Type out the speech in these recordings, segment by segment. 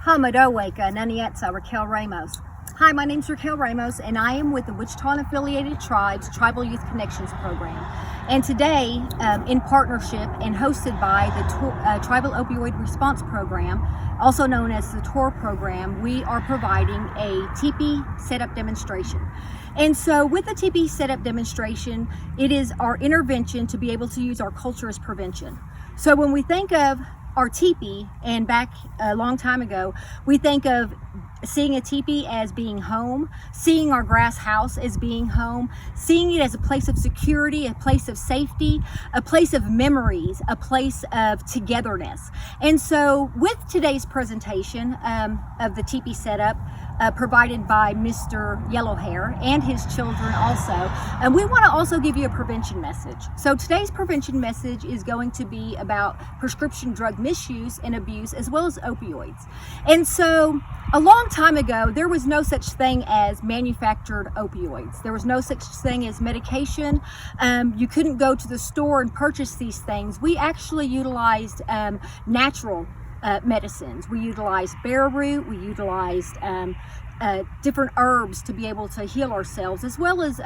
Hamadoweka, Nanietza, Raquel Ramos. Hi, my name is Raquel Ramos, and I am with the Wichita and Affiliated Tribes Tribal Youth Connections Program. And today, in partnership and hosted by the Tribal Opioid Response Program, also known as the TOR program, we are providing a teepee setup demonstration. And so with the teepee setup demonstration, it is our intervention to be able to use our culture as prevention. So when we think of our teepee, and back a long time ago, we think of seeing a teepee as being home, seeing our grass house as being home, seeing it as a place of security, a place of safety, a place of memories, a place of togetherness. And so with today's presentation of the teepee setup, provided by Mr. Yellowhair and his children also, and we want to also give you a prevention message. So today's prevention message is going to be about prescription drug misuse and abuse, as well as opioids. And so a long time ago, there was no such thing as manufactured opioids. There was no such thing as medication. You couldn't go to the store and purchase these things. We actually utilized natural medicines. We utilized bear root, we utilized different herbs to be able to heal ourselves, as well as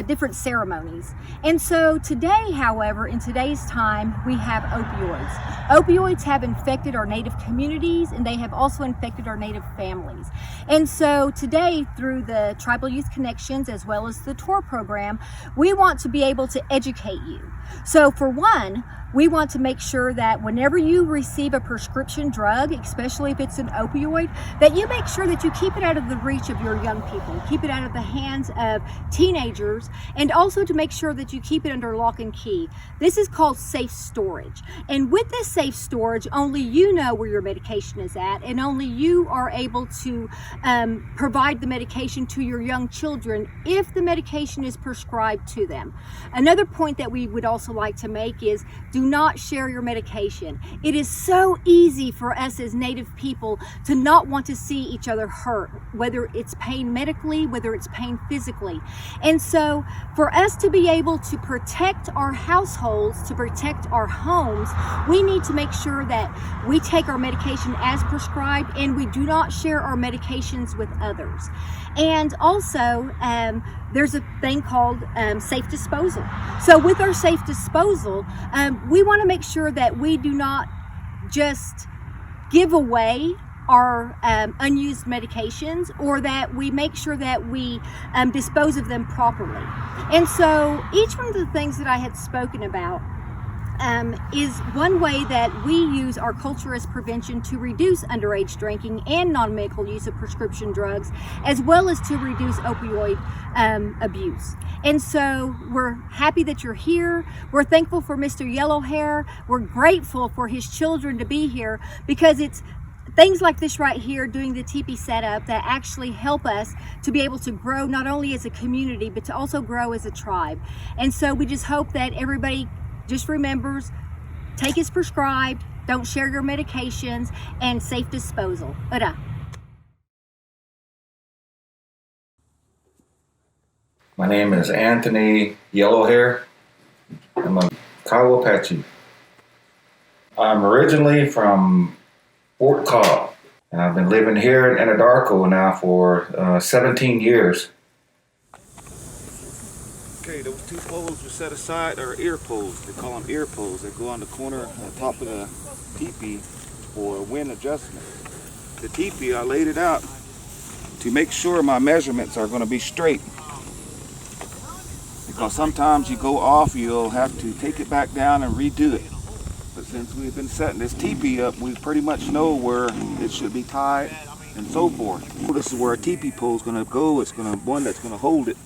different ceremonies. And so today, however, in today's time, we have opioids. Opioids have infected our Native communities, and they have also infected our Native families. And so today, through the Tribal Youth Connections, as well as the TOR program, we want to be able to educate you. So for one, we want to make sure that whenever you receive a prescription drug, especially if it's an opioid, that you make sure that you keep it out of the reach of your young people, keep it out of the hands of teenagers, and also to make sure that you keep it under lock and key. This is called safe storage. And with this safe storage, only you know where your medication is at, and only you are able to provide the medication to your young children if the medication is prescribed to them. Another point that we would also like to make is do not share your medication. It is so easy for us as Native people to not want to see each other hurt, whether it's pain medically, whether it's pain physically. And so for us to be able to protect our households, to protect our homes, we need to make sure that we take our medication as prescribed and we do not share our medications with others. And also, there's a thing called safe disposal. So with our safe disposal, we want to make sure that we do not just give away our unused medications, or that we make sure that we dispose of them properly. And so each one of the things that I had spoken about is one way that we use our culture as prevention to reduce underage drinking and non-medical use of prescription drugs, as well as to reduce opioid abuse. And so we're happy that you're here. We're thankful for Mr. Yellowhair. We're grateful for his children to be here, because it's things like this right here, doing the teepee setup, that actually help us to be able to grow not only as a community, but to also grow as a tribe. And so we just hope that everybody just remembers, take as prescribed, don't share your medications, and safe disposal. Ura. My name is Anthony Yellowhair. I'm a Kiowa Apache. I'm originally from Fort Cobb, and I've been living here in Anadarko now for 17 years. Okay, those two poles were set aside are ear poles. They call them ear poles. They go on the corner on the top of the teepee for wind adjustment. The teepee, I laid it out to make sure my measurements are going to be straight. Because sometimes you go off, you'll have to take it back down and redo it. But since we've been setting this teepee up, we pretty much know where it should be tied and so forth. This is where a teepee pole is going to go. It's going to one that's going to hold it.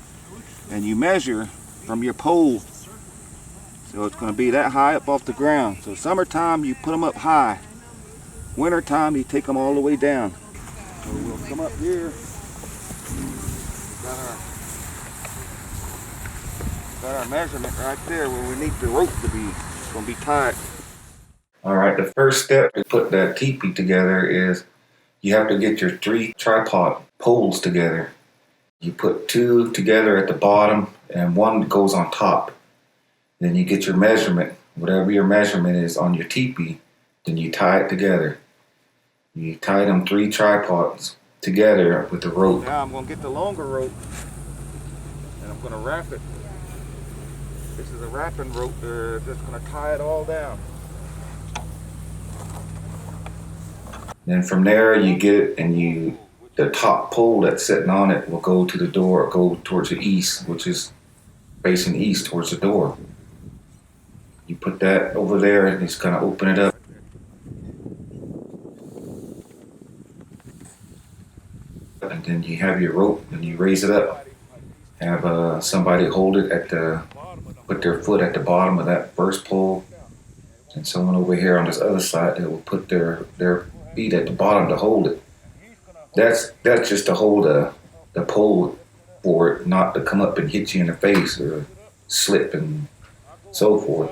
And you measure from your pole, so it's going to be that high up off the ground. So summertime you put them up high, wintertime you take them all the way down. So we'll come up here, got our measurement right there where we need the rope to be. It's going to be tied. All right, the first step to put that teepee together is you have to get your 3 tripod poles together. You put 2 together at the bottom and 1 goes on top. Then you get your measurement, whatever your measurement is on your teepee, then you tie it together. You tie them 3 tripods together with the rope. Now I'm going to get the longer rope and I'm going to wrap it. This is a wrapping rope that's going to tie it all down. Then from there you get it, and the top pole that's sitting on it will go to the door, go towards the east, which is facing east towards the door. You put that over there and it's going to open it up. And then you have your rope and you raise it up. Have somebody hold it put their foot at the bottom of that first pole, and someone over here on this other side that will put their feet at the bottom to hold it. That's just to hold the pole for it not to come up and hit you in the face or slip and so forth.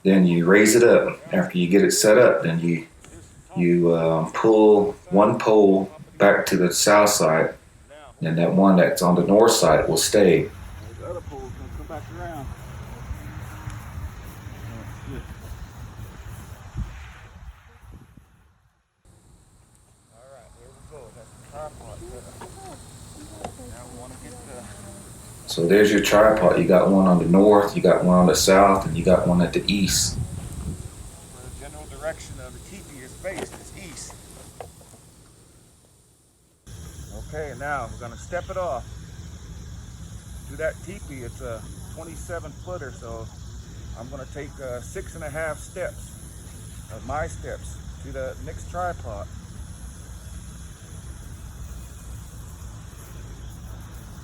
Then you raise it up. After you get it set up, then you pull one pole back to the south side, and that one that's on the north side will stay. The other pole's going to come back around. Alright, there we go. That's the tripod. Now we want to get the... So there's your tripod. You got one on the north, you got one on the south, and you got one at the east. Where the general direction of the teepee is faced is east. Okay, now we're going to step it off. To that teepee, it's a 27 footer, so I'm going to take 6.5 steps of my steps to the next tripod.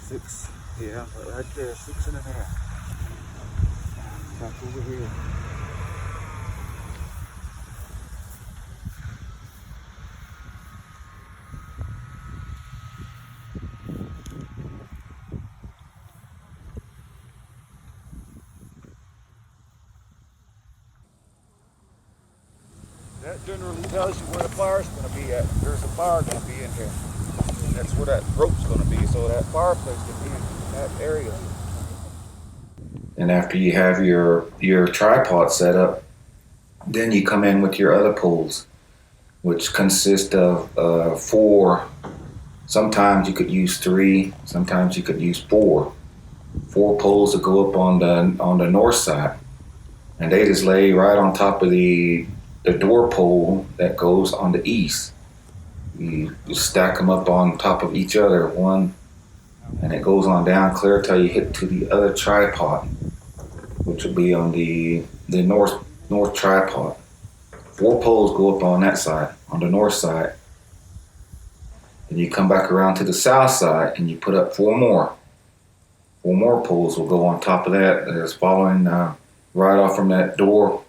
6, yeah, right there, 6.5. Back over here. That generally tells you where the fire's going to be at. There's a fire going to be in here. And that's where that rope's going to be. So that fireplace can be in that area. And after you have your tripod set up, then you come in with your other poles, which consist of 4. Sometimes you could use 3. Sometimes you could use 4. 4 poles that go up on the north side, and they just lay right on top of the door pole that goes on the east. You stack them up on top of each other, one, and it goes on down clear till you hit to the other tripod, which will be on the north tripod. 4 poles go up on that side, on the north side. Then you come back around to the south side and you put up 4 more. 4 more poles will go on top of that. That's following right off from that door,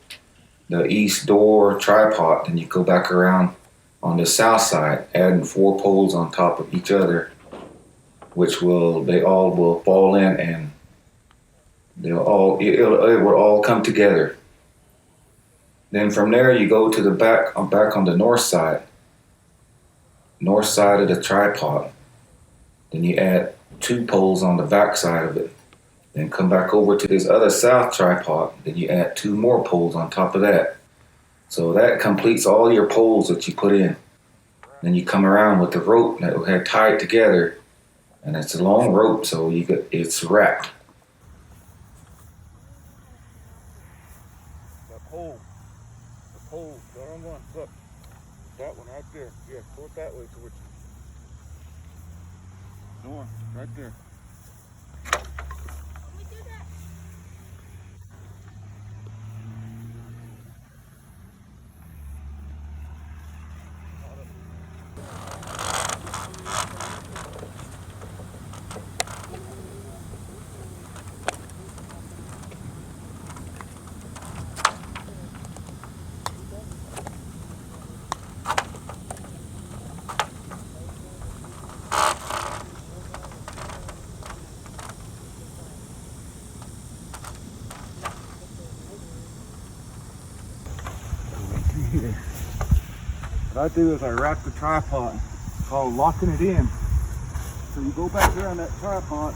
the east door tripod. Then you go back around on the south side, adding 4 poles on top of each other, which they all will fall in, and it will all come together. Then from there you go to the back on the north side of the tripod. Then you add 2 poles on the back side of it. Then come back over to this other south tripod. Then you add 2 more poles on top of that. So that completes all your poles that you put in. Then you come around with the rope that we had tied together, and it's a long rope, so it's wrapped. The pole, the wrong one, look, that one right there. Yeah, pull it that way towards you. North, right there. What I do is I wrap the tripod, called locking it in. So you go back there on that tripod,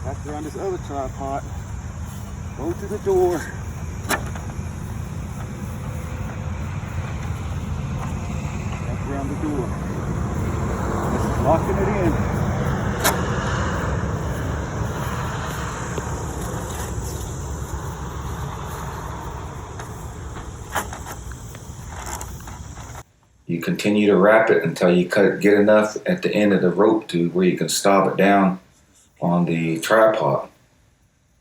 back there on this other tripod, Go to the door. Wrap around the door. Just locking it in. You continue to wrap it until you get enough at the end of the rope to where you can stop it down on the tripod.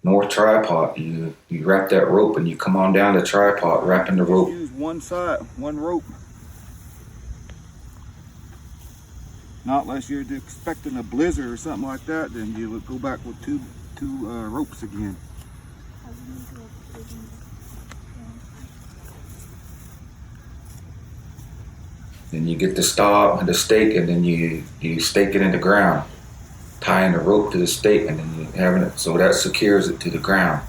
North tripod, you wrap that rope and you come on down the tripod, wrapping the rope. Use one side, one rope. Not unless you're expecting a blizzard or something like that, then you would go back with two ropes again. Then you get the stop and the stake, and then you stake it in the ground, tying the rope to the stake, and then you having it so that secures it to the ground.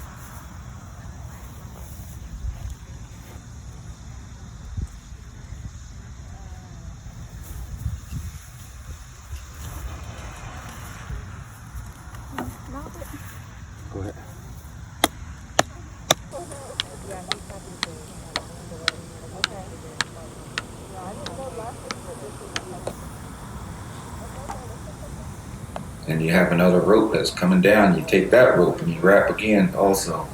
Go ahead. And you have another rope that's coming down. You take that rope and you wrap again also.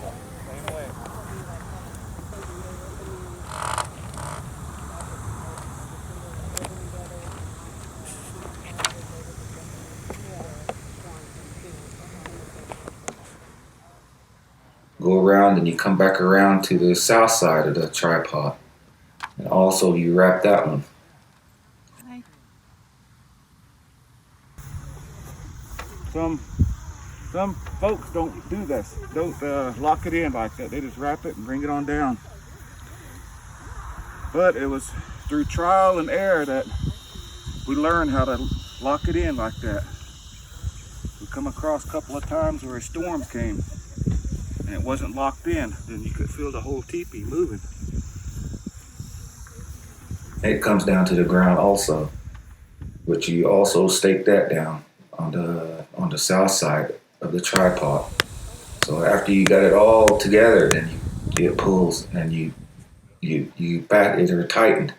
Go around and you come back around to the south side of the tripod. And also you wrap that one. Some folks don't do this. Don't lock it in like that. They just wrap it and bring it on down. But it was through trial and error that we learned how to lock it in like that. We come across a couple of times where a storm came and it wasn't locked in. Then you could feel the whole teepee moving. It comes down to the ground also, which you also stake that down on the south side of the tripod. So after you got it all together, then it pulls and you back it or tightened.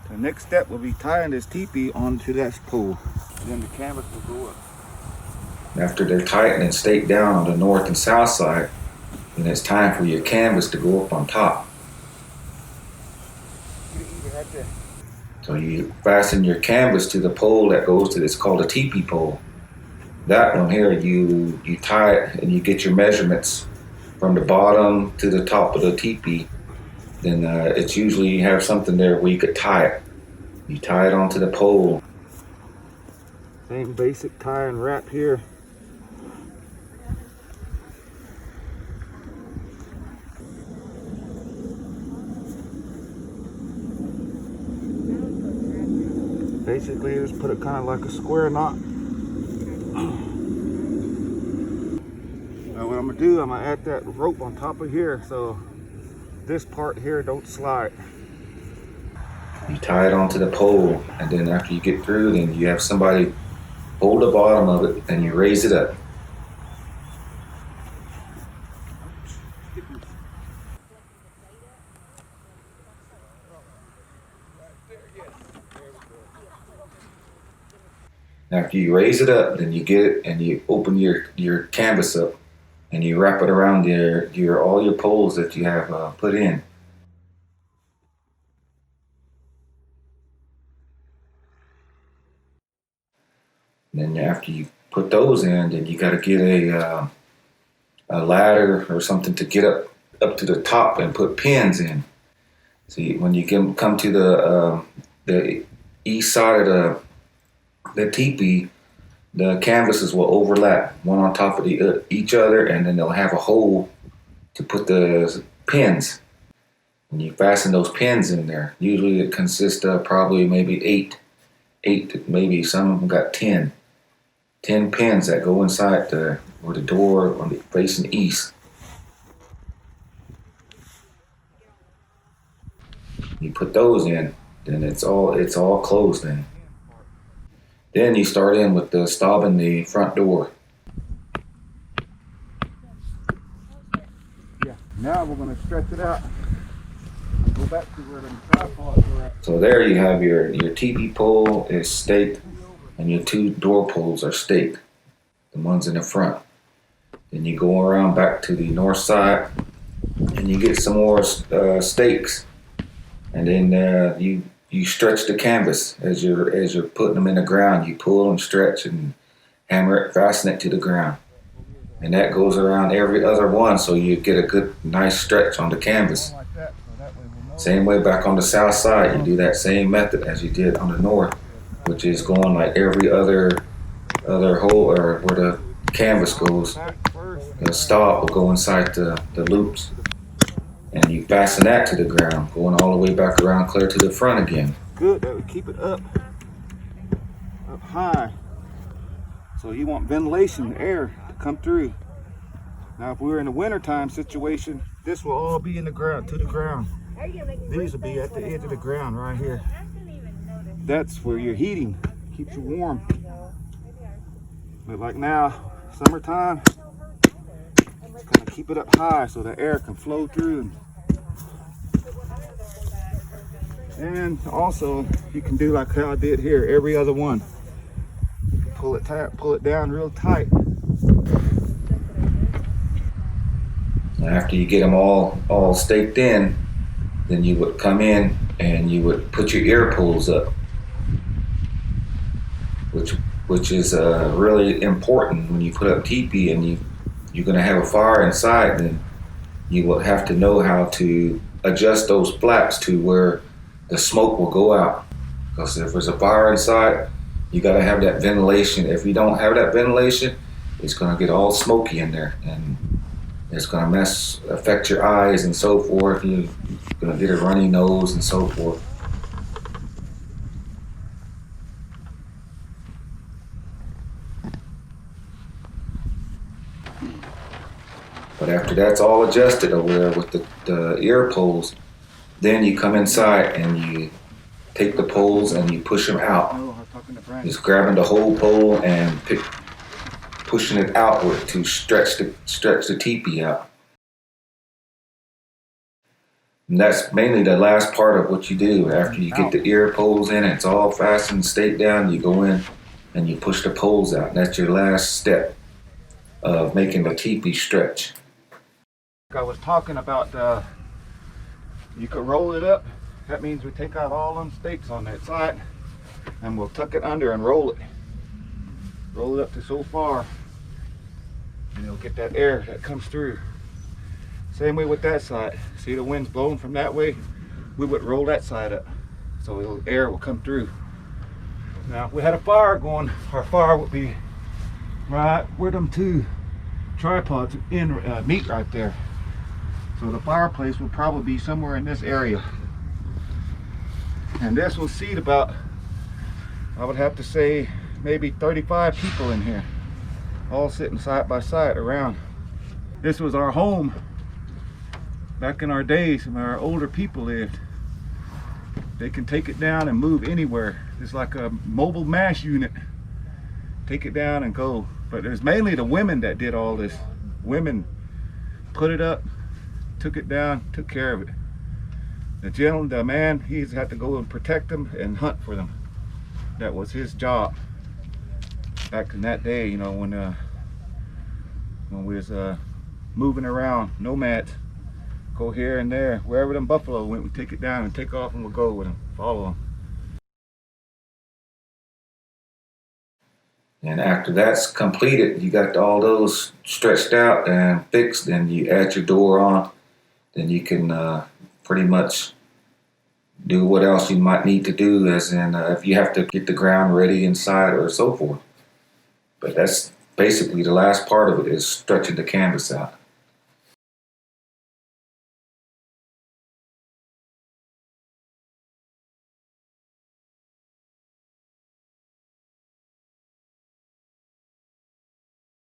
The next step will be tying this teepee onto that pole. Then the canvas will go up. After they're tightened and staked down on the north and south side, then it's time for your canvas to go up on top. So you fasten your canvas to the pole that goes to it's called a teepee pole. That one here, you tie it and you get your measurements from the bottom to the top of the teepee. Then it's usually you have something there where you could tie it. You tie it onto the pole. Same basic tie and wrap here. Basically, just put it kind of like a square knot. Now what I'm gonna do, I'm gonna add that rope on top of here so this part here don't slide. You tie it onto the pole, and then after you get through, then you have somebody hold the bottom of it and you raise it up. After you raise it up, then you get it and you open your canvas up and you wrap it around all your poles that you have put in. And then after you put those in, then you got to get a ladder or something to get up to the top and put pins in. See, when you come to the east side of the teepee, the canvases will overlap one on top of each other, and then they'll have a hole to put the pins. And you fasten those pins in there. Usually it consists of probably maybe eight, maybe some of them got 10 pins that go inside the door on the facing east. You put those in, then it's all closed in. Then you start in with the stobbing the front door. Yeah. Now we're going to stretch it out and go back to where the tripods were at. So there you have your teepee pole is staked, and your 2 door poles are staked, the ones in the front. Then you go around back to the north side, and you get some more stakes, and then you stretch the canvas as you're putting them in the ground. You pull and stretch and hammer it, fasten it to the ground, and that goes around every other one, so you get a good nice stretch on the canvas. Same way back on the south side, you do that same method as you did on the north, which is going like every other hole, or where the canvas goes. The stop will go inside the loops, and you fasten that to the ground, going all the way back around clear to the front again. Good, that would keep it up high. So you want ventilation, air to come through. Now if we were in a wintertime situation, this will all be in the ground, to the ground. These will be at the edge of the ground right here. That's where your heating keeps you warm. But like now, summertime, it's gonna keep it up high so the air can flow through. And also, you can do like how I did here, every other one. You can pull it tight, pull it down real tight. After you get them all staked in, then you would come in and you would put your ear poles up, which is really important when you put up teepee and you're going to have a fire inside. Then you will have to know how to adjust those flaps to where the smoke will go out, because if there's a fire inside, you got to have that ventilation. If you don't have that ventilation, it's going to get all smoky in there, and it's going to affect your eyes and so forth. You're going to get a runny nose and so forth. But after that's all adjusted over there with the ear poles, then you come inside and you take the poles and you push them out. Just grabbing the whole pole and pushing it outward to stretch the teepee out. And that's mainly the last part of what you do. After you get the ear poles in, it's all fastened, staked down, you go in and you push the poles out. And that's your last step of making the teepee stretch. I was talking about you could roll it up. That means we take out all them stakes on that side and we'll tuck it under and roll it. Roll it up to so far, and you'll get that air that comes through. Same way with that side. See the wind's blowing from that way? We would roll that side up so the air will come through. Now if we had a fire going, our fire would be right where them 2 tripods meet right there. So the fireplace would probably be somewhere in this area. And this will seat about, I would have to say, maybe 35 people in here, all sitting side by side around. This was our home back in our days when our older people lived. They can take it down and move anywhere. It's like a mobile mass unit. Take it down and go. But there's mainly the women that did all this. Women put it up, took it down, took care of it. The man, he had to go and protect them and hunt for them. That was his job back in that day, you know, when we was moving around, nomads, go here and there, wherever them buffalo went, we take it down and take off and we'll go with them, follow them. And after that's completed, you got all those stretched out and fixed, and you add your door on, then you can pretty much do what else you might need to do, as in if you have to get the ground ready inside or so forth. But that's basically the last part of it, is stretching the canvas out.